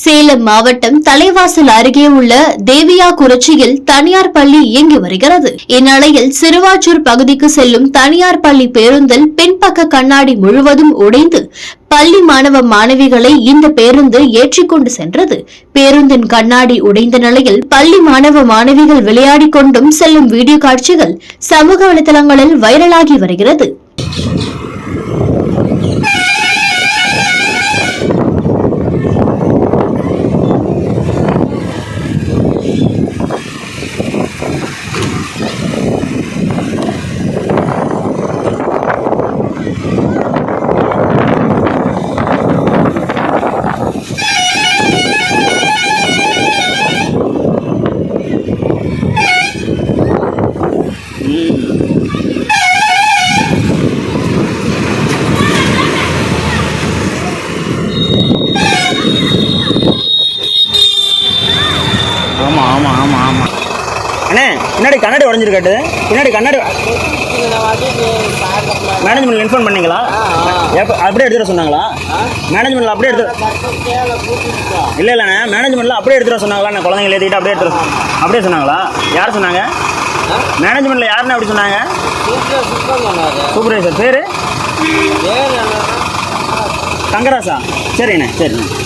சேலம் மாவட்டம் தலைவாசல் அருகே உள்ள தேவியாகுறிச்சியில் தனியார் பள்ளி இயங்கி வருகிறது. இந்நிலையில் சிறுவாச்சூர் பகுதிக்கு செல்லும் தனியார் பள்ளி பேருந்தில் பின்பக்க கண்ணாடி முழுவதும் உடைந்து பள்ளி மாணவ மாணவிகளை இந்த பேருந்து ஏற்றிக்கொண்டு சென்றது. பேருந்தின் கண்ணாடி உடைந்த நிலையில் பள்ளி மாணவ மாணவிகள் விளையாடிக் கொண்டும் செல்லும் வீடியோ காட்சிகள் சமூக வலைதளங்களில் வைரலாகி வருகிறது. ஆமாம் ஆமாம் ஆமாம் ஆமாம் அண்ணே, பின்னாடி கண்ணாடி உடஞ்சிருக்காட்டு. பின்னாடி கண்ணாடி மேனேஜ்மெண்ட்டில் இன்ஃபார்ம் பண்ணீங்களா? எப்போ அப்படியே எடுத்துகிற சொன்னாங்களா? மேனேஜ்மெண்ட்டில் அப்படியே இல்லை இல்லைண்ணே, மேனேஜ்மெண்ட்டில் அப்படியே எடுத்துகிற சொன்னாங்களா? நான் குழந்தைங்களை ஏற்றிக்கிட்டு அப்படியே சொன்னாங்களா? யார் சொன்னாங்க? மேனேஜ்மெண்ட்டில் யாருன்னு அப்படி சொன்னாங்க? சூப்பர்வைசர் பேர் தங்கராசா? சரிண்ணே சரிண்ணே.